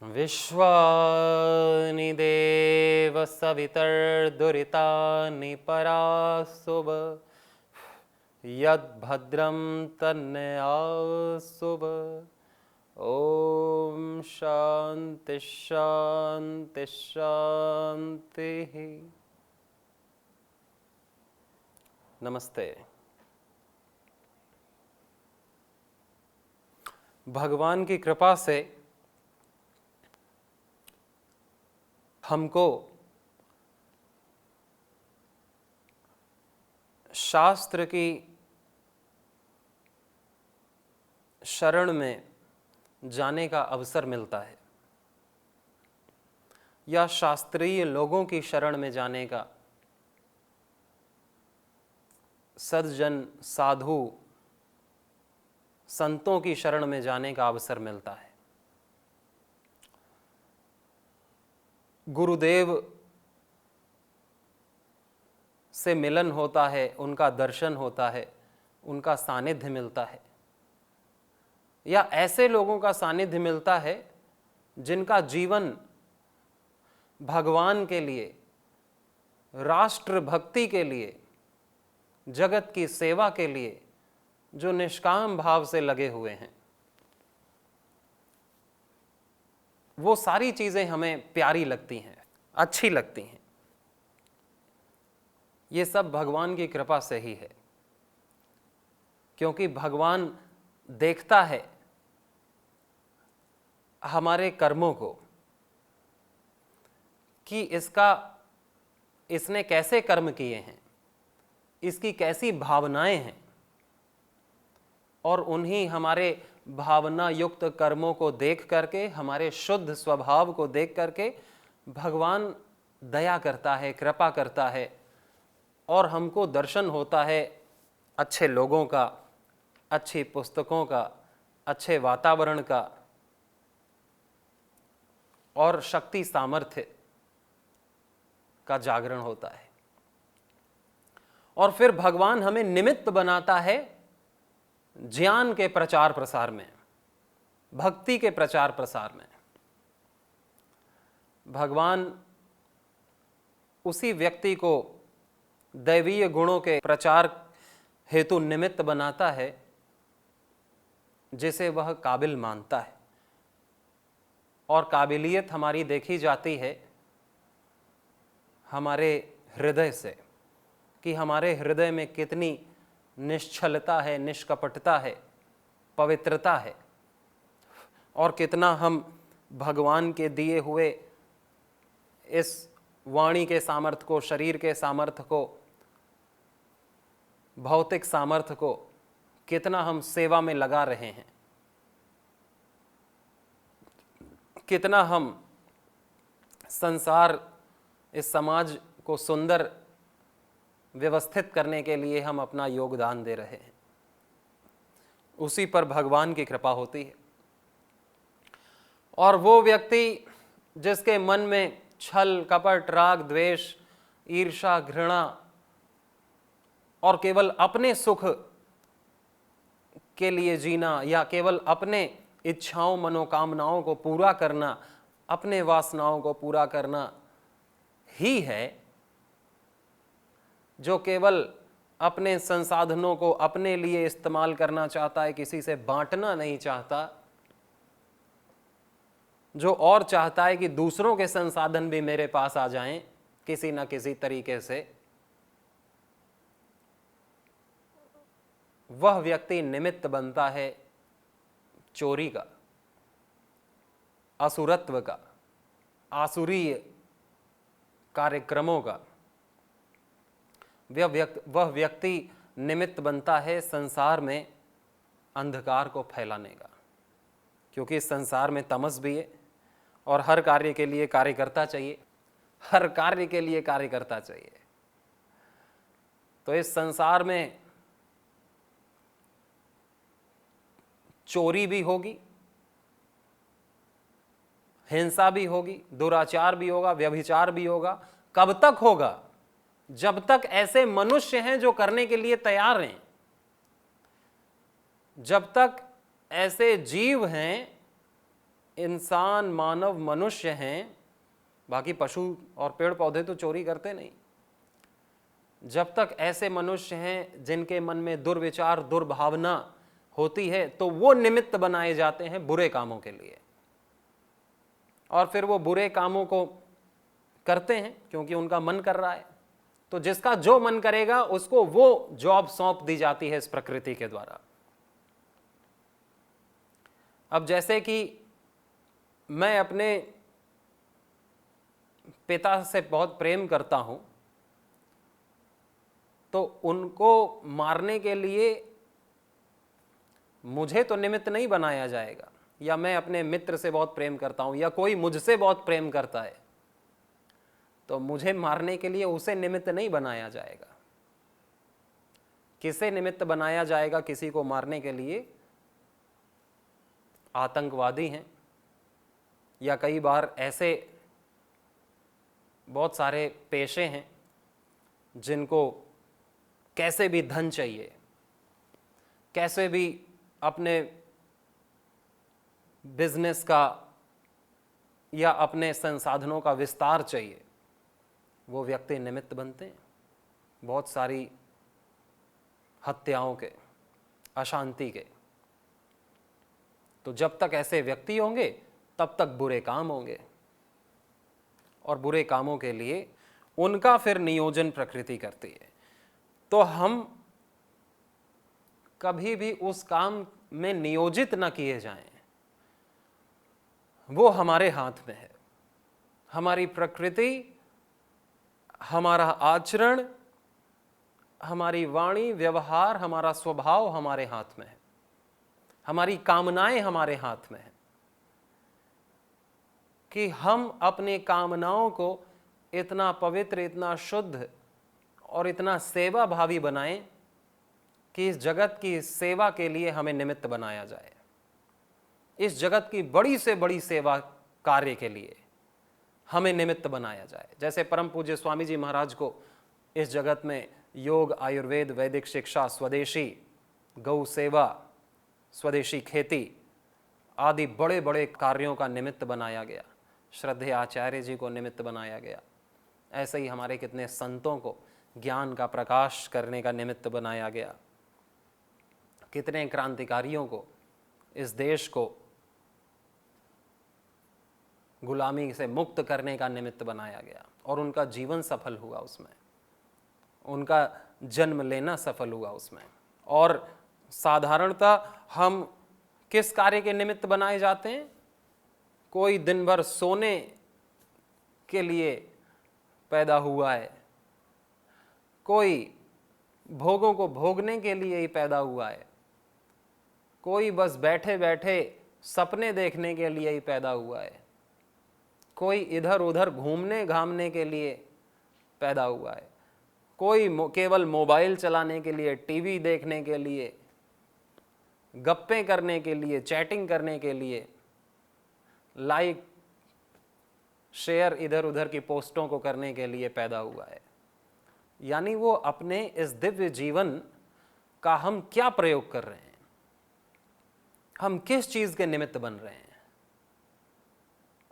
विश्वानि देव सवितर्दुरितानि परासुभ यद्भद्रं तन्नयासुभ। ओम शांति शांति शांति। नमस्ते। भगवान की कृपा से हमको शास्त्र की शरण में जाने का अवसर मिलता है या शास्त्रीय लोगों की शरण में जाने का, सज्जन साधु संतों की शरण में जाने का अवसर मिलता है। गुरुदेव से मिलन होता है, उनका दर्शन होता है, उनका सानिध्य मिलता है, या ऐसे लोगों का सानिध्य मिलता है जिनका जीवन भगवान के लिए, राष्ट्र भक्ति के लिए, जगत की सेवा के लिए जो निष्काम भाव से लगे हुए हैं। वो सारी चीजें हमें प्यारी लगती हैं, अच्छी लगती हैं। ये सब भगवान की कृपा से ही है, क्योंकि भगवान देखता है हमारे कर्मों को कि इसने कैसे कर्म किए हैं, इसकी कैसी भावनाएं हैं, और उन्हीं हमारे भावना युक्त कर्मों को देख करके, हमारे शुद्ध स्वभाव को देख करके भगवान दया करता है, कृपा करता है, और हमको दर्शन होता है अच्छे लोगों का, अच्छी पुस्तकों का, अच्छे वातावरण का और शक्ति सामर्थ्य का जागरण होता है। और फिर भगवान हमें निमित्त बनाता है ज्ञान के प्रचार प्रसार में, भक्ति के प्रचार प्रसार में। भगवान उसी व्यक्ति को दैवीय गुणों के प्रचार हेतु निमित्त बनाता है जिसे वह काबिल मानता है। और काबिलियत हमारी देखी जाती है हमारे हृदय से, कि हमारे हृदय में कितनी निश्चलता है, निष्कपटता है, पवित्रता है, और कितना हम भगवान के दिए हुए इस वाणी के सामर्थ्य को, शरीर के सामर्थ्य को, भौतिक सामर्थ्य को कितना हम सेवा में लगा रहे हैं, कितना हम संसार, इस समाज को सुंदर व्यवस्थित करने के लिए हम अपना योगदान दे रहे हैं। उसी पर भगवान की कृपा होती है। और वो व्यक्ति जिसके मन में छल, कपट, राग, द्वेष, ईर्ष्या, घृणा और केवल अपने सुख के लिए जीना, या केवल अपने इच्छाओं, मनोकामनाओं को पूरा करना, अपने वासनाओं को पूरा करना ही है, जो केवल अपने संसाधनों को अपने लिए इस्तेमाल करना चाहता है, किसी से बांटना नहीं चाहता, जो और चाहता है कि दूसरों के संसाधन भी मेरे पास आ जाएं किसी न किसी तरीके से, वह व्यक्ति निमित्त बनता है चोरी का, असुरत्व का, आसुरीय कार्यक्रमों का। वह व्यक्ति निमित्त बनता है संसार में अंधकार को फैलाने का, क्योंकि इस संसार में तमस भी है और हर कार्य के लिए कार्यकर्ता चाहिए, हर कार्य के लिए कार्यकर्ता चाहिए। तो इस संसार में चोरी भी होगी, हिंसा भी होगी, दुराचार भी होगा, व्यभिचार भी होगा। कब तक होगा? जब तक ऐसे मनुष्य हैं जो करने के लिए तैयार हैं, जब तक ऐसे जीव हैं, इंसान, मानव, मनुष्य हैं। बाकी पशु और पेड़ पौधे तो चोरी करते नहीं। जब तक ऐसे मनुष्य हैं जिनके मन में दुर्विचार, दुर्भावना होती है, तो वो निमित्त बनाए जाते हैं बुरे कामों के लिए, और फिर वो बुरे कामों को करते हैं क्योंकि उनका मन कर रहा है। तो जिसका जो मन करेगा उसको वो जॉब सौंप दी जाती है इस प्रकृति के द्वारा। अब जैसे कि मैं अपने पिता से बहुत प्रेम करता हूं, तो उनको मारने के लिए मुझे तो निमित्त नहीं बनाया जाएगा। या मैं अपने मित्र से बहुत प्रेम करता हूं, या कोई मुझसे बहुत प्रेम करता है, तो मुझे मारने के लिए उसे निमित्त नहीं बनाया जाएगा। किसे निमित्त बनाया जाएगा किसी को मारने के लिए? आतंकवादी हैं, या कई बार ऐसे बहुत सारे पेशे हैं जिनको कैसे भी धन चाहिए, कैसे भी अपने बिजनेस का या अपने संसाधनों का विस्तार चाहिए, वो व्यक्ति निमित्त बनते हैं बहुत सारी हत्याओं के, अशांति के। तो जब तक ऐसे व्यक्ति होंगे तब तक बुरे काम होंगे, और बुरे कामों के लिए उनका फिर नियोजन प्रकृति करती है। तो हम कभी भी उस काम में नियोजित न किए जाएं, वो हमारे हाथ में है। हमारी प्रकृति, हमारा आचरण, हमारी वाणी, व्यवहार, हमारा स्वभाव हमारे हाथ में है। हमारी कामनाएं हमारे हाथ में है कि हम अपने कामनाओं को इतना पवित्र, इतना शुद्ध और इतना सेवा भावी बनाएं कि इस जगत की सेवा के लिए हमें निमित्त बनाया जाए। इस जगत की बड़ी से बड़ी सेवा कार्य के लिए हमें निमित्त बनाया जाए। जैसे परम पूज्य स्वामी जी महाराज को इस जगत में योग, आयुर्वेद, वैदिक शिक्षा, स्वदेशी गौ सेवा, स्वदेशी खेती आदि बड़े बड़े कार्यों का निमित्त बनाया गया। श्रद्धेय आचार्य जी को निमित्त बनाया गया। ऐसे ही हमारे कितने संतों को ज्ञान का प्रकाश करने का निमित्त बनाया गया। कितने क्रांतिकारियों को, इस देश को गुलामी से मुक्त करने का निमित्त बनाया गया, और उनका जीवन सफल हुआ उसमें, उनका जन्म लेना सफल हुआ उसमें। और साधारणतः हम किस कार्य के निमित्त बनाए जाते हैं? कोई दिन भर सोने के लिए पैदा हुआ है, कोई भोगों को भोगने के लिए ही पैदा हुआ है, कोई बस बैठे बैठे सपने देखने के लिए ही पैदा हुआ है, कोई इधर उधर घूमने घामने के लिए पैदा हुआ है, कोई केवल मोबाइल चलाने के लिए, टीवी देखने के लिए, गप्पे करने के लिए, चैटिंग करने के लिए, लाइक शेयर इधर उधर की पोस्टों को करने के लिए पैदा हुआ है। यानी वो अपने इस दिव्य जीवन का हम क्या प्रयोग कर रहे हैं, हम किस चीज के निमित्त बन रहे हैं,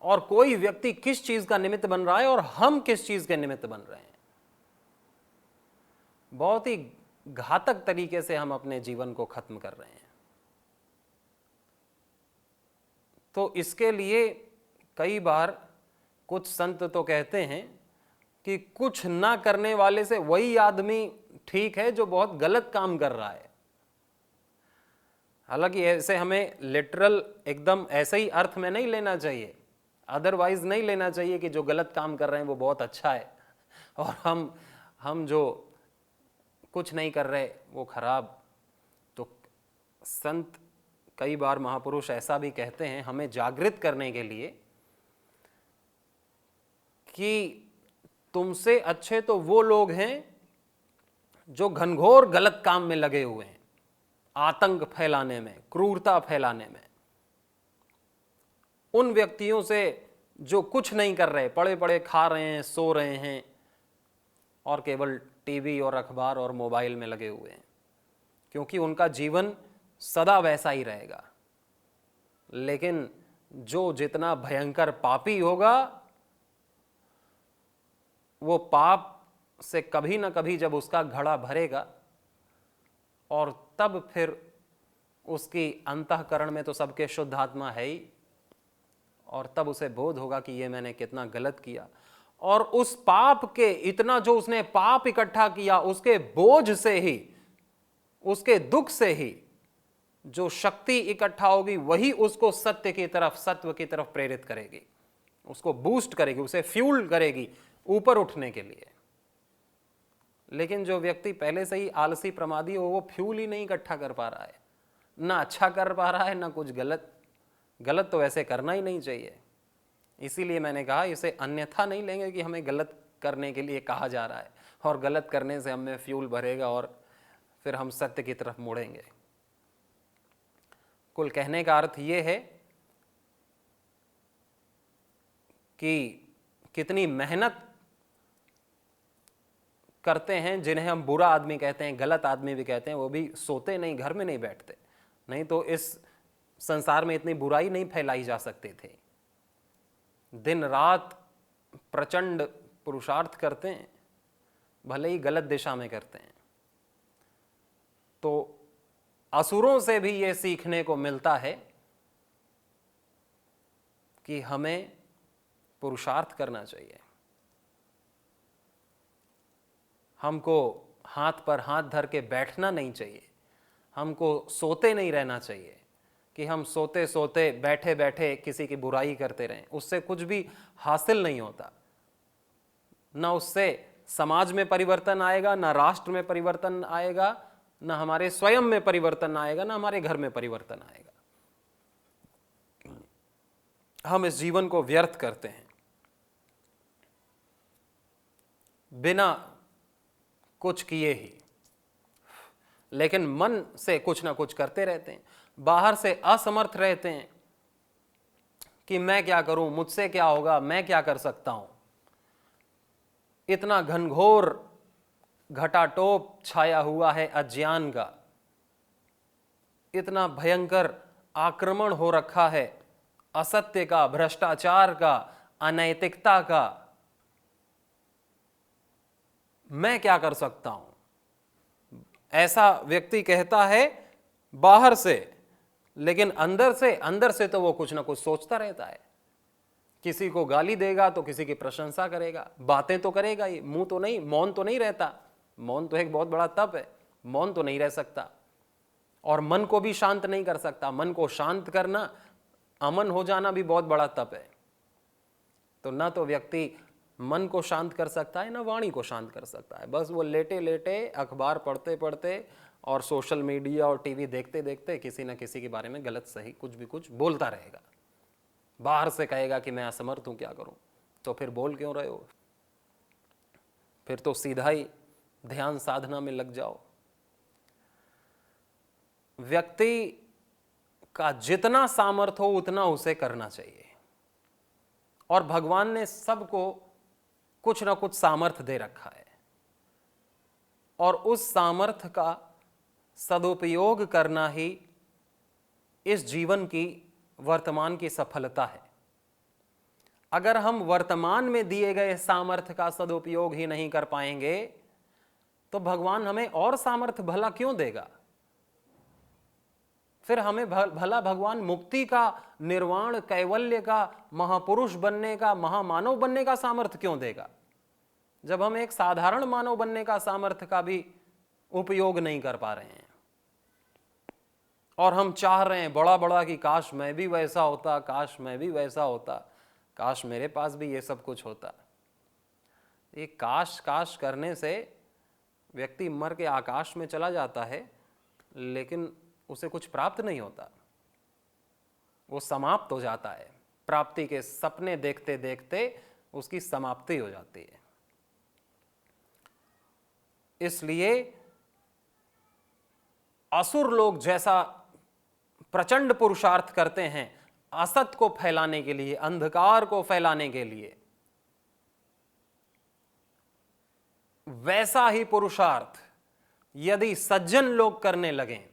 और कोई व्यक्ति किस चीज का निमित्त बन रहा है और हम किस चीज के निमित्त बन रहे हैं। बहुत ही घातक तरीके से हम अपने जीवन को खत्म कर रहे हैं। तो इसके लिए कई बार कुछ संत तो कहते हैं कि कुछ ना करने वाले से वही आदमी ठीक है जो बहुत गलत काम कर रहा है। हालांकि ऐसे हमें लिटरल एकदम ऐसे ही अर्थ में नहीं लेना चाहिए, अदरवाइज नहीं लेना चाहिए कि जो गलत काम कर रहे हैं वो बहुत अच्छा है और हम जो कुछ नहीं कर रहे वो खराब। तो संत, कई बार महापुरुष ऐसा भी कहते हैं हमें जागृत करने के लिए कि तुमसे अच्छे तो वो लोग हैं जो घनघोर गलत काम में लगे हुए हैं, आतंक फैलाने में, क्रूरता फैलाने में। उन व्यक्तियों से जो कुछ नहीं कर रहे, पड़े पड़े खा रहे हैं, सो रहे हैं और केवल टीवी और अखबार और मोबाइल में लगे हुए हैं, क्योंकि उनका जीवन सदा वैसा ही रहेगा। लेकिन जो जितना भयंकर पापी होगा, वो पाप से कभी ना कभी जब उसका घड़ा भरेगा और तब फिर उसकी अंतःकरण में तो सबके शुद्ध आत्मा है ही, और तब उसे बोध होगा कि ये मैंने कितना गलत किया। और उस पाप के, इतना जो उसने पाप इकट्ठा किया, उसके बोझ से ही, उसके दुख से ही जो शक्ति इकट्ठा होगी, वही उसको सत्य की तरफ, सत्व की तरफ प्रेरित करेगी, उसको बूस्ट करेगी, उसे फ्यूल करेगी ऊपर उठने के लिए। लेकिन जो व्यक्ति पहले से ही आलसी प्रमादी हो, वो फ्यूल ही नहीं इकट्ठा कर पा रहा है, ना अच्छा कर पा रहा है, ना कुछ गलत। गलत तो वैसे करना ही नहीं चाहिए। इसीलिए मैंने कहा इसे अन्यथा नहीं लेंगे कि हमें गलत करने के लिए कहा जा रहा है और गलत करने से हमें फ्यूल भरेगा और फिर हम सत्य की तरफ मुड़ेंगे। कुल कहने का अर्थ ये है कि कितनी मेहनत करते हैं जिन्हें हम बुरा आदमी कहते हैं, गलत आदमी भी कहते हैं, वो भी सोते नहीं, घर में नहीं बैठते, नहीं तो इस संसार में इतनी बुराई नहीं फैलाई जा सकती थी। दिन रात प्रचंड पुरुषार्थ करते हैं, भले ही गलत दिशा में करते हैं। तो असुरों से भी ये सीखने को मिलता है कि हमें पुरुषार्थ करना चाहिए, हमको हाथ पर हाथ धर के बैठना नहीं चाहिए, हमको सोते नहीं रहना चाहिए कि हम सोते सोते बैठे बैठे किसी की बुराई करते रहें। उससे कुछ भी हासिल नहीं होता, ना उससे समाज में परिवर्तन आएगा, ना राष्ट्र में परिवर्तन आएगा, ना हमारे स्वयं में परिवर्तन आएगा, ना हमारे घर में परिवर्तन आएगा। हम इस जीवन को व्यर्थ करते हैं, बिना कुछ किए ही, लेकिन मन से कुछ ना कुछ करते रहते हैं, बाहर से असमर्थ रहते हैं कि मैं क्या करूं, मुझसे क्या होगा, मैं क्या कर सकता हूं। इतना घनघोर घटाटोप छाया हुआ है अज्ञान का, इतना भयंकर आक्रमण हो रखा है असत्य का, भ्रष्टाचार का, अनैतिकता का। मैं क्या कर सकता हूं, ऐसा व्यक्ति कहता है बाहर से, लेकिन अंदर से तो वो कुछ ना कुछ सोचता रहता है। किसी को गाली देगा तो किसी की प्रशंसा करेगा, बातें तो करेगा ही, मुंह तो नहीं, मौन तो नहीं रहता। मौन तो एक बहुत बड़ा तप है, मौन तो नहीं रह सकता। और मन को भी शांत नहीं कर सकता। मन को शांत करना, अमन हो जाना भी बहुत बड़ा तप है। तो ना तो व्यक्ति मन को शांत कर सकता है, ना वाणी को शांत कर सकता है। बस वो लेटे लेटे, अखबार पढ़ते पढ़ते और सोशल मीडिया और टीवी देखते देखते किसी न किसी के बारे में गलत सही कुछ भी कुछ बोलता रहेगा। बाहर से कहेगा कि मैं असमर्थ हूं, क्या करूं। तो फिर बोल क्यों रहे हो? फिर तो सीधा ही ध्यान साधना में लग जाओ। व्यक्ति का जितना सामर्थ्य हो उतना उसे करना चाहिए। और भगवान ने सबको कुछ ना कुछ सामर्थ्य दे रखा है, और उस सामर्थ्य का सदुपयोग करना ही इस जीवन की वर्तमान की सफलता है। अगर हम वर्तमान में दिए गए सामर्थ्य का सदुपयोग ही नहीं कर पाएंगे तो भगवान हमें और सामर्थ्य भला क्यों देगा? फिर हमें भला भगवान मुक्ति का, निर्वाण, कैवल्य का, महापुरुष बनने का, महामानव बनने का सामर्थ्य क्यों देगा, जब हम एक साधारण मानव बनने का सामर्थ्य का भी उपयोग नहीं कर पा रहे हैं। और हम चाह रहे हैं बड़ा बड़ा कि काश मैं भी वैसा होता, काश मैं भी वैसा होता, काश मेरे पास भी ये सब कुछ होता। ये काश काश करने से व्यक्ति मर के आकाश में चला जाता है, लेकिन उसे कुछ प्राप्त नहीं होता, वो समाप्त हो जाता है। प्राप्ति के सपने देखते देखते उसकी समाप्ति हो जाती है। इसलिए असुर लोग जैसा प्रचंड पुरुषार्थ करते हैं असत को फैलाने के लिए, अंधकार को फैलाने के लिए, वैसा ही पुरुषार्थ यदि सज्जन लोग करने लगें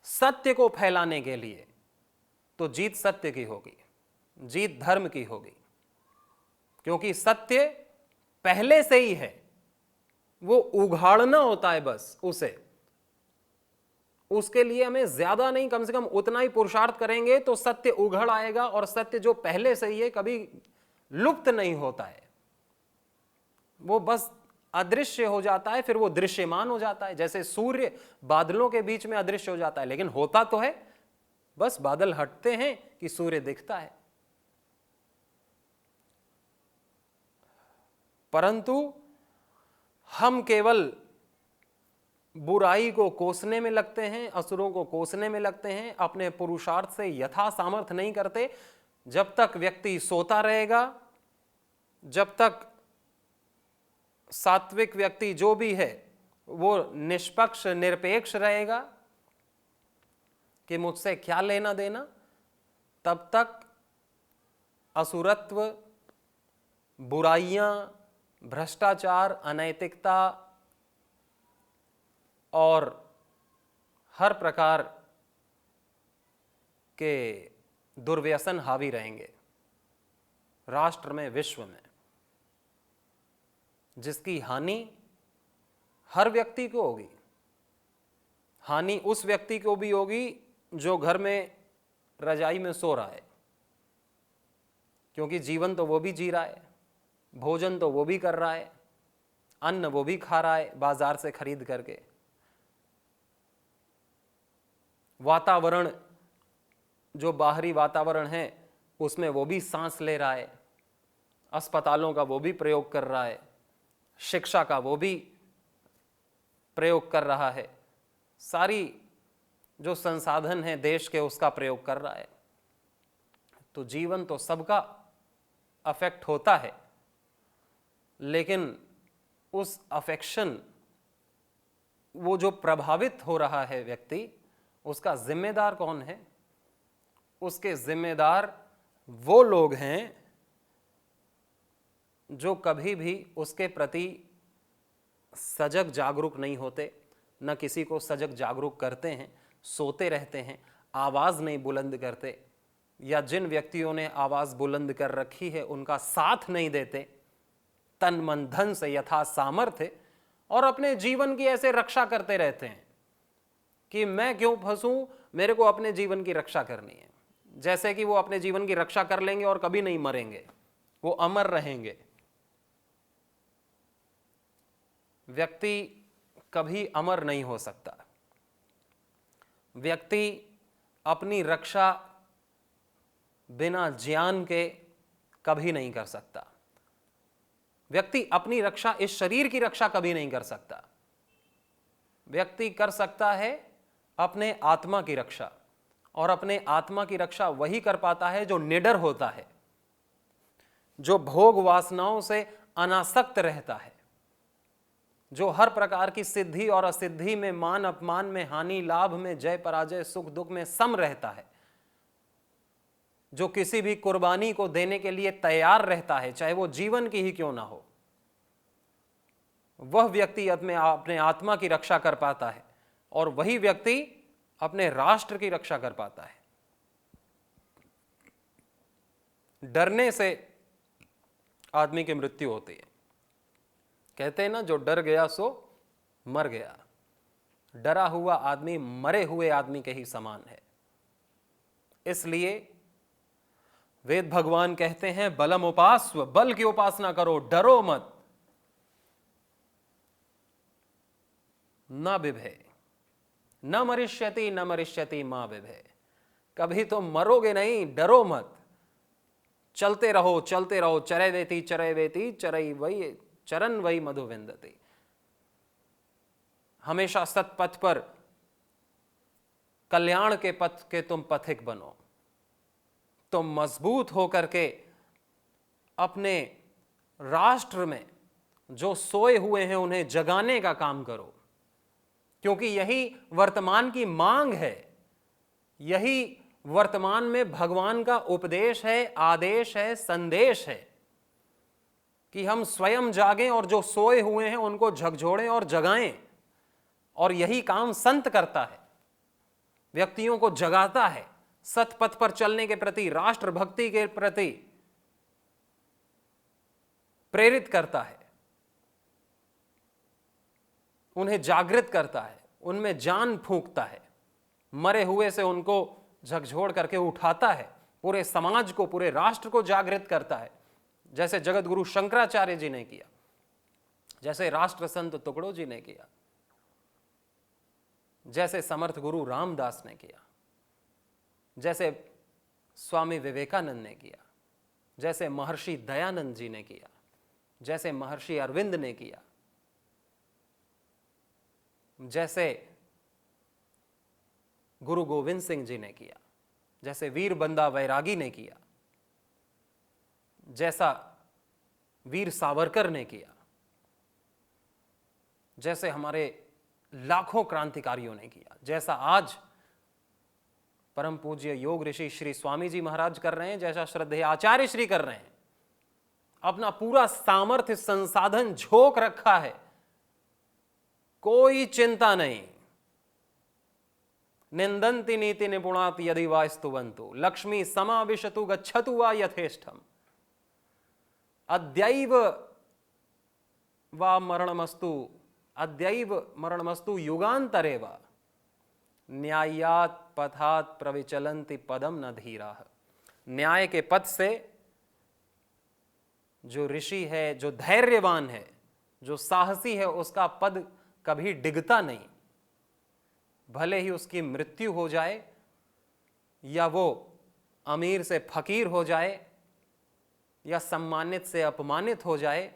सत्य को फैलाने के लिए, तो जीत सत्य की होगी, जीत धर्म की होगी। क्योंकि सत्य पहले से ही है, वो उघाड़ना होता है बस उसे। उसके लिए हमें ज्यादा नहीं, कम से कम उतना ही पुरुषार्थ करेंगे तो सत्य उघड़ आएगा। और सत्य जो पहले से ही है कभी लुप्त नहीं होता है, वो बस अदृश्य हो जाता है, फिर वो दृश्यमान हो जाता है। जैसे सूर्य बादलों के बीच में अदृश्य हो जाता है, लेकिन होता तो है, बस बादल हटते हैं कि सूर्य दिखता है। परंतु हम केवल बुराई को कोसने में लगते हैं, असुरों को कोसने में लगते हैं, अपने पुरुषार्थ से यथा सामर्थ्य नहीं करते। जब तक व्यक्ति सोता रहेगा, जब तक सात्विक व्यक्ति जो भी है वो निष्पक्ष निरपेक्ष रहेगा कि मुझसे क्या लेना देना, तब तक असुरत्व, बुराइयां, भ्रष्टाचार, अनैतिकता और हर प्रकार के दुर्व्यसन हावी रहेंगे राष्ट्र में, विश्व में, जिसकी हानि हर व्यक्ति को होगी। हानि उस व्यक्ति को भी होगी जो घर में रजाई में सो रहा है, क्योंकि जीवन तो वो भी जी रहा है, भोजन तो वो भी कर रहा है, अन्न वो भी खा रहा है बाजार से खरीद करके, वातावरण जो बाहरी वातावरण है उसमें वो भी सांस ले रहा है, अस्पतालों का वो भी प्रयोग कर रहा है, शिक्षा का वो भी प्रयोग कर रहा है, सारी जो संसाधन है देश के उसका प्रयोग कर रहा है। तो जीवन तो सबका अफेक्ट होता है, लेकिन उस अफेक्शन, वो जो प्रभावित हो रहा है व्यक्ति, उसका जिम्मेदार कौन है? उसके जिम्मेदार वो लोग हैं जो कभी भी उसके प्रति सजग जागरूक नहीं होते, न किसी को सजग जागरूक करते हैं, सोते रहते हैं, आवाज़ नहीं बुलंद करते, या जिन व्यक्तियों ने आवाज़ बुलंद कर रखी है उनका साथ नहीं देते तन मन धन से यथा सामर्थ्य, और अपने जीवन की ऐसे रक्षा करते रहते हैं कि मैं क्यों फंसूं, मेरे को अपने जीवन की रक्षा करनी है। जैसे कि वो अपने जीवन की रक्षा कर लेंगे और कभी नहीं मरेंगे, वो अमर रहेंगे। व्यक्ति कभी अमर नहीं हो सकता। व्यक्ति अपनी रक्षा बिना ज्ञान के कभी नहीं कर सकता। व्यक्ति अपनी रक्षा, इस शरीर की रक्षा कभी नहीं कर सकता। व्यक्ति कर सकता है अपने आत्मा की रक्षा, और अपने आत्मा की रक्षा वही कर पाता है जो निडर होता है, जो भोग वासनाओं से अनासक्त रहता है, जो हर प्रकार की सिद्धि और असिद्धि में, मान अपमान में, हानि लाभ में, जय पराजय, सुख दुख में सम रहता है, जो किसी भी कुर्बानी को देने के लिए तैयार रहता है, चाहे वो जीवन की ही क्यों ना हो। वह व्यक्ति अपने आत्मा की रक्षा कर पाता है, और वही व्यक्ति अपने राष्ट्र की रक्षा कर पाता है। डरने से आदमी की मृत्यु होती है। कहते हैं ना, जो डर गया सो मर गया। डरा हुआ आदमी मरे हुए आदमी के ही समान है। इसलिए वेद भगवान कहते हैं, बलम उपास्व, बल की उपासना करो, डरो मत। न बिभे, न मरिष्यति न मरिष्यति मां बिभे। कभी तो मरोगे नहीं, डरो मत। चलते रहो चलते रहो, चरे वेती चरई वही चरण वही मधु विंदती। हमेशा सतपथ पर, कल्याण के पथ के तुम पथिक बनो। तुम मजबूत होकर के अपने राष्ट्र में जो सोए हुए हैं उन्हें जगाने का काम करो। क्योंकि यही वर्तमान की मांग है, यही वर्तमान में भगवान का उपदेश है, आदेश है, संदेश है कि हम स्वयं जागें और जो सोए हुए हैं उनको झकझोड़ें और जगाएं। और यही काम संत करता है, व्यक्तियों को जगाता है, सतपथ पर चलने के प्रति, राष्ट्रभक्ति के प्रति प्रेरित करता है, उन्हें जागृत करता है, उनमें जान फूंकता है, मरे हुए से उनको झकझोड़ करके उठाता है, पूरे समाज को, पूरे राष्ट्र को जागृत करता है, जैसे जगत गुरु शंकराचार्य जी ने किया, जैसे राष्ट्र संत टुकड़ो जी ने किया, जैसे समर्थ गुरु रामदास ने किया, जैसे स्वामी विवेकानंद ने किया, जैसे महर्षि दयानंद जी ने किया, जैसे महर्षि अरविंद ने किया, जैसे गुरु गोविंद सिंह जी ने किया, जैसे वीर बंदा वैरागी ने किया, जैसा वीर सावरकर ने किया, जैसे हमारे लाखों क्रांतिकारियों ने किया, जैसा आज परम पूज्य योग ऋषि श्री स्वामी जी महाराज कर रहे हैं, जैसा श्रद्धेय आचार्य श्री कर रहे हैं। अपना पूरा सामर्थ्य, संसाधन झोंक रखा है, कोई चिंता नहीं। निंदन्ति नीति निपुणात यदि वा स्तुवन्तु, लक्ष्मी समाविशतु गच्छतु वा यथेष्टम, अद्यैव वा मरणमस्तु, अद्यैव मरणमस्तु युगान्तरे वा, न्यायात् पथात् प्रविचलन्ति पदम न धीराः। न्याय के पथ से जो ऋषि है, जो धैर्यवान है, जो साहसी है, उसका पद कभी डिगता नहीं। भले ही उसकी मृत्यु हो जाए या वो अमीर से फकीर हो जाए या सम्मानित से अपमानित हो जाए,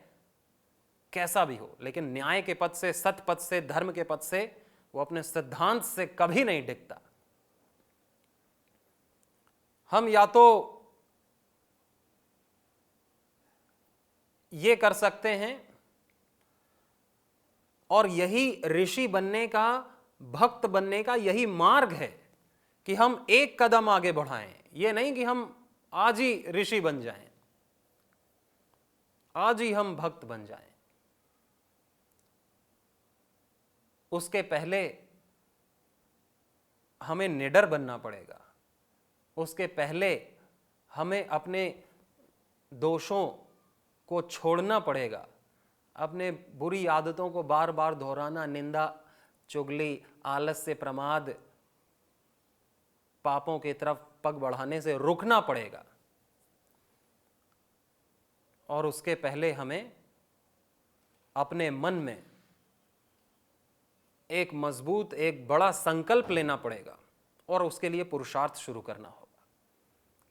कैसा भी हो, लेकिन न्याय के पथ से, सत पथ से, धर्म के पथ से वो अपने सिद्धांत से कभी नहीं डिगता। हम या तो ये कर सकते हैं, और यही ऋषि बनने का, भक्त बनने का यही मार्ग है कि हम एक कदम आगे बढ़ाएं। ये नहीं कि हम आज ही ऋषि बन जाएं, आज ही हम भक्त बन जाएं। उसके पहले हमें निडर बनना पड़ेगा, उसके पहले हमें अपने दोषों को छोड़ना पड़ेगा, अपने बुरी आदतों को बार बार दोहराना, निंदा, चुगली, आलस्य, प्रमाद, पापों की तरफ पग बढ़ाने से रुकना पड़ेगा। और उसके पहले हमें अपने मन में एक मजबूत, एक बड़ा संकल्प लेना पड़ेगा और उसके लिए पुरुषार्थ शुरू करना होगा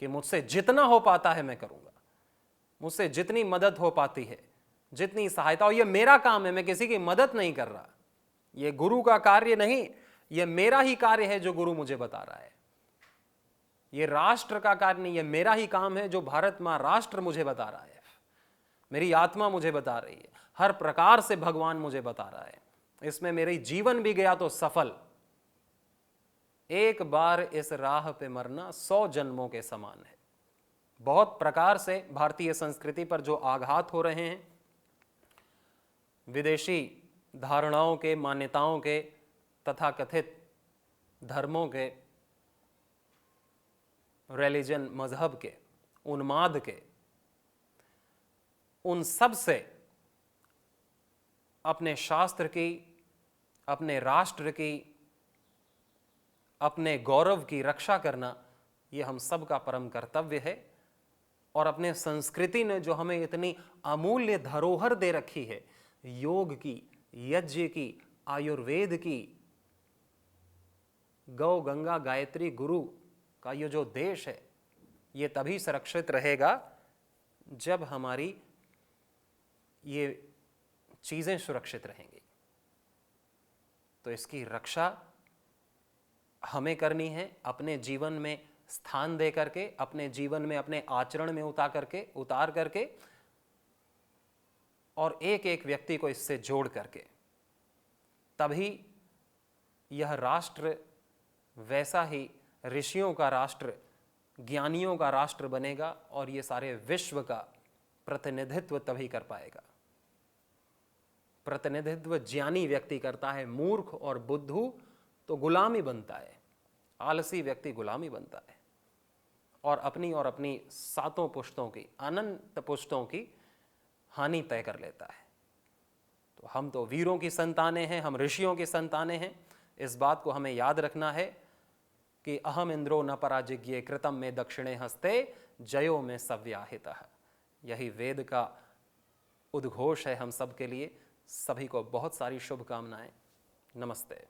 कि मुझसे जितना हो पाता है मैं करूंगा, मुझसे जितनी मदद हो पाती है, जितनी सहायता, और ये मेरा काम है, मैं किसी की मदद नहीं कर रहा, ये गुरु का कार्य नहीं, ये मेरा ही कार्य है जो गुरु मुझे बता रहा है। ये राष्ट्र का कार्य नहीं, ये मेरा ही काम है जो भारत मां राष्ट्र मुझे बता रहा है, मेरी आत्मा मुझे बता रही है, हर प्रकार से भगवान मुझे बता रहा है। इसमें मेरी जीवन भी गया तो सफल। एक बार इस राह पे मरना 100 जन्मों के समान है। बहुत प्रकार से भारतीय संस्कृति पर जो आघात हो रहे हैं, विदेशी धारणाओं के, मान्यताओं के, तथाकथित धर्मों के, रिलीजन, मजहब के, उन्माद के, उन सब से अपने शास्त्र की, अपने राष्ट्र की, अपने गौरव की रक्षा करना, ये हम सब का परम कर्तव्य है। और अपने संस्कृति ने जो हमें इतनी अमूल्य धरोहर दे रखी है, योग की, यज्ञ की, आयुर्वेद की, गौ, गंगा, गायत्री, गुरु का ये जो देश है, ये तभी सुरक्षित रहेगा जब हमारी ये चीजें सुरक्षित रहेंगी। तो इसकी रक्षा हमें करनी है, अपने जीवन में स्थान दे करके, अपने जीवन में, अपने आचरण में उतार करके और एक एक व्यक्ति को इससे जोड़ करके। तभी यह राष्ट्र वैसा ही ऋषियों का राष्ट्र, ज्ञानियों का राष्ट्र बनेगा और ये सारे विश्व का प्रतिनिधित्व तभी कर पाएगा। प्रतिनिधित्व ज्ञानी व्यक्ति करता है, मूर्ख और बुद्धू तो गुलामी बनता है, आलसी व्यक्ति गुलामी बनता है और अपनी सातों पुश्तों की, अनंत पुश्तों की हानि तय कर लेता है। तो हम तो वीरों की संतानें हैं, हम ऋषियों की संतानें हैं। इस बात को हमें याद रखना है कि अहम इंद्रो न पराजिज्ञे कृतम में दक्षिणे हस्ते जयो में सव्याहितः। यही वेद का उद्घोष है हम सब के लिए। सभी को बहुत सारी शुभकामनाएं। नमस्ते।